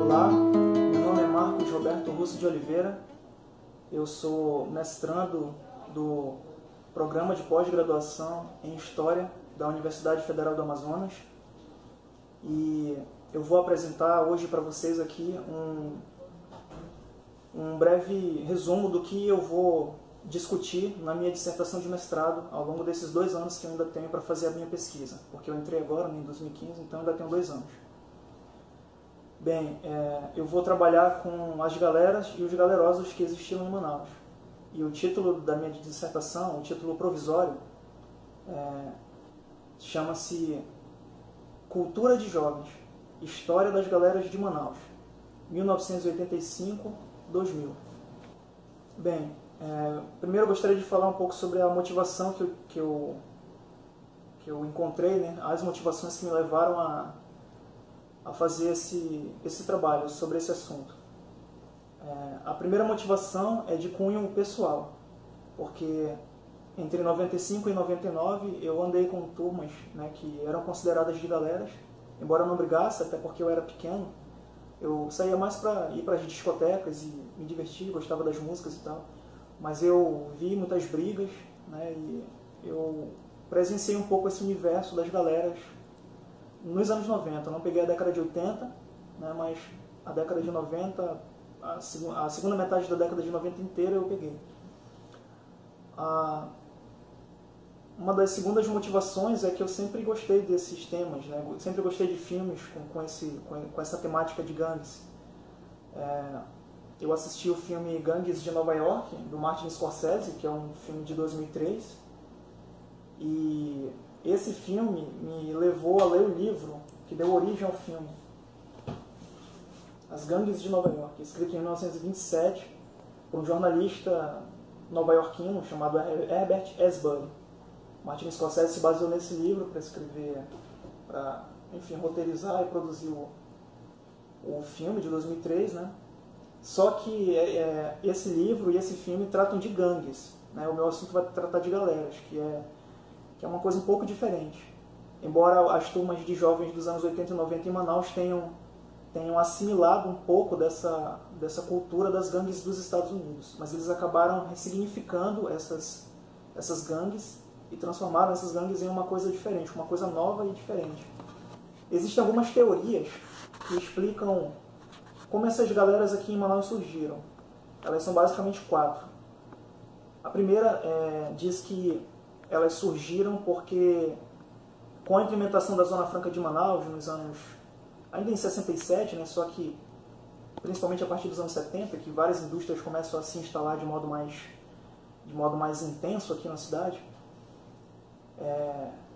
Olá, meu nome é Marcos Roberto Russo de Oliveira, eu sou mestrando do Programa de Pós-Graduação em História da Universidade Federal do Amazonas e eu vou apresentar hoje para vocês aqui um breve resumo do que eu vou discutir na minha dissertação de mestrado ao longo desses 2 anos que eu ainda tenho para fazer a minha pesquisa, porque eu entrei agora em 2015, então ainda tenho 2 anos. Bem, eu vou trabalhar com as galeras e os galerosos que existiam em Manaus. E o título da minha dissertação, o título provisório, chama-se Cultura de Jovens, História das Galeras de Manaus, 1985-2000. Bem, primeiro eu gostaria de falar um pouco sobre a motivação que eu encontrei, né? As motivações que me levaram a fazer esse trabalho sobre esse assunto. A primeira motivação é de cunho pessoal, porque entre 95 e 99 eu andei com turmas, né, que eram consideradas de galeras, embora eu não brigasse, até porque eu era pequeno, eu saía mais para ir para as discotecas e me divertir, gostava das músicas e tal, mas eu vi muitas brigas, né, e eu presenciei um pouco esse universo das galeras nos anos 90. Eu não peguei a década de 80, né, mas a década de 90, a segunda metade da década de 90 inteira eu peguei. Uma das segundas motivações é que eu sempre gostei desses temas, né? Eu sempre gostei de filmes com essa temática de gangues. Eu assisti o filme Gangues de Nova York, do Martin Scorsese, que é um filme de 2003, e esse filme me levou a ler o livro que deu origem ao filme, As Gangues de Nova York, escrito em 1927 por um jornalista nova-iorquino chamado Herbert Asbury. Martin Scorsese se baseou nesse livro para escrever, enfim, roteirizar e produzir o filme de 2003, né? Só que esse livro e esse filme tratam de gangues, né? O meu assunto vai tratar de galeras, que é uma coisa um pouco diferente. Embora as turmas de jovens dos anos 80 e 90 em Manaus tenham assimilado um pouco dessa cultura das gangues dos Estados Unidos, mas eles acabaram ressignificando essas gangues e transformaram essas gangues em uma coisa diferente, uma coisa nova e diferente. Existem algumas teorias que explicam como essas galeras aqui em Manaus surgiram. Elas são basicamente 4. A primeira diz que elas surgiram porque, com a implementação da Zona Franca de Manaus, nos anos, ainda em 67, né, só que principalmente a partir dos anos 70, que várias indústrias começam a se instalar de modo mais intenso aqui na cidade.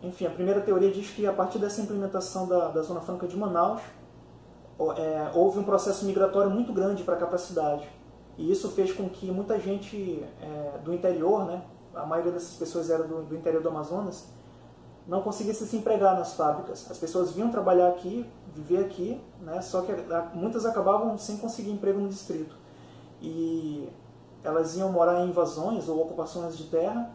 Enfim, a primeira teoria diz que a partir dessa implementação da Zona Franca de Manaus, houve um processo migratório muito grande para cá, para a cidade. E isso fez com que muita gente do interior, né, a maioria dessas pessoas era do interior do Amazonas, não conseguisse se empregar nas fábricas. As pessoas vinham trabalhar aqui, viver aqui, né, só que muitas acabavam sem conseguir emprego no distrito. E elas iam morar em invasões ou ocupações de terra,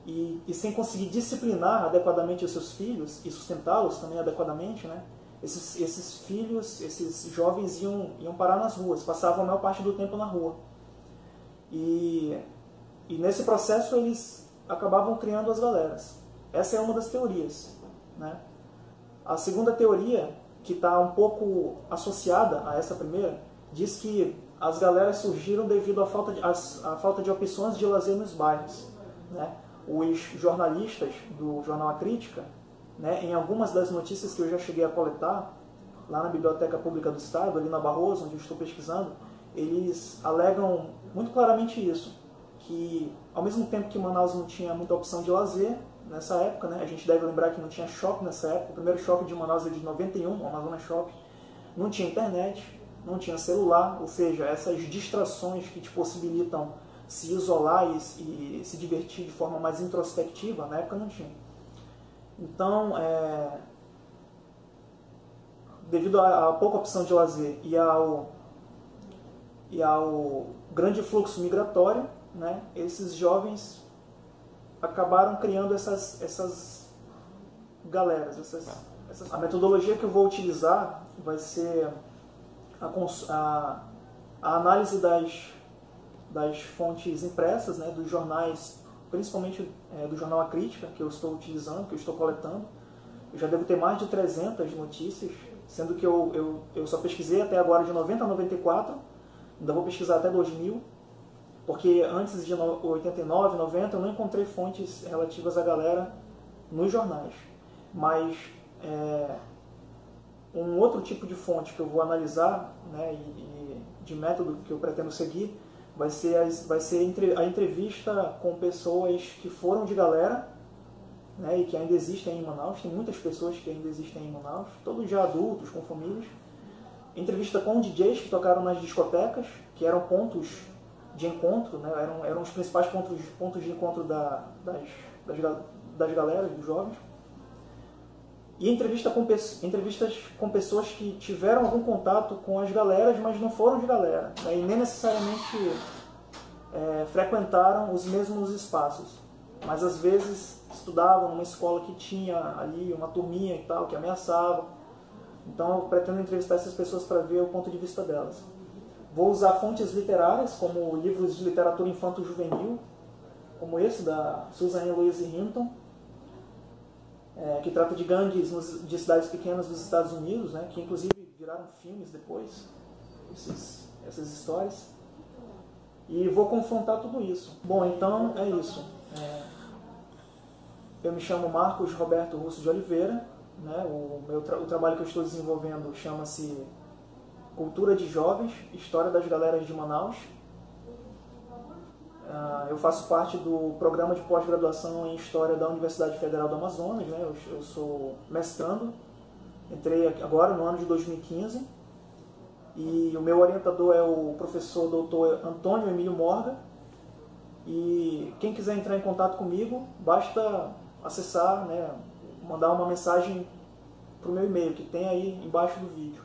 e sem conseguir disciplinar adequadamente os seus filhos e sustentá-los também adequadamente, né, esses filhos, esses jovens iam parar nas ruas, passavam a maior parte do tempo na rua. E nesse processo eles acabavam criando as galeras. Essa é uma das teorias, né? A segunda teoria, que está um pouco associada a essa primeira, diz que as galeras surgiram devido à falta de opções de lazer nos bairros, né? Os jornalistas do jornal A Crítica, né, em algumas das notícias que eu já cheguei a coletar, lá na Biblioteca Pública do Estado, ali na Barroso, onde eu estou pesquisando, eles alegam muito claramente isso, que ao mesmo tempo que Manaus não tinha muita opção de lazer nessa época, né, a gente deve lembrar que não tinha shopping nessa época, o primeiro shopping de Manaus é de 91, o Amazonas Shopping, não tinha internet, não tinha celular, ou seja, essas distrações que te possibilitam se isolar e se divertir de forma mais introspectiva, na época não tinha. Então, devido à pouca opção de lazer e ao grande fluxo migratório, né, esses jovens acabaram criando essas galeras. A metodologia que eu vou utilizar vai ser a análise das fontes impressas, né, dos jornais, principalmente do jornal A Crítica, que eu estou utilizando, que eu estou coletando. Eu já devo ter mais de 300 notícias, sendo que eu só pesquisei até agora de 90 a 94, ainda vou pesquisar até 2000, porque antes de 89, 90 eu não encontrei fontes relativas à galera nos jornais. Mas um outro tipo de fonte que eu vou analisar, né, e de método que eu pretendo seguir, vai ser a entrevista com pessoas que foram de galera, né, e que ainda existem em Manaus. Tem muitas pessoas que ainda existem em Manaus, todos já adultos, com famílias. Entrevista com DJs que tocaram nas discotecas, que eram pontos de encontro, né, eram os principais pontos de encontro das galeras, dos jovens. E entrevistas com pessoas que tiveram algum contato com as galeras, mas não foram de galera, né, e nem necessariamente frequentaram os mesmos espaços, mas às vezes estudavam numa escola que tinha ali uma turminha e tal, que ameaçava. Então eu pretendo entrevistar essas pessoas para ver o ponto de vista delas. Vou usar fontes literárias, como livros de literatura infanto-juvenil, como esse da Susan Eloise Hinton, que trata de gangues de cidades pequenas dos Estados Unidos, né, que inclusive viraram filmes depois, essas histórias. E vou confrontar tudo isso. Bom, então é isso. Eu me chamo Marcos Roberto Russo de Oliveira, né, o trabalho que eu estou desenvolvendo chama-se Cultura de Jovens, História das Galeras de Manaus. Eu faço parte do programa de pós-graduação em História da Universidade Federal do Amazonas, né? Eu sou mestrando, entrei agora no ano de 2015, e o meu orientador é o professor Dr. Antônio Emílio Morga, e quem quiser entrar em contato comigo, basta acessar, né, mandar uma mensagem para o meu e-mail, que tem aí embaixo do vídeo.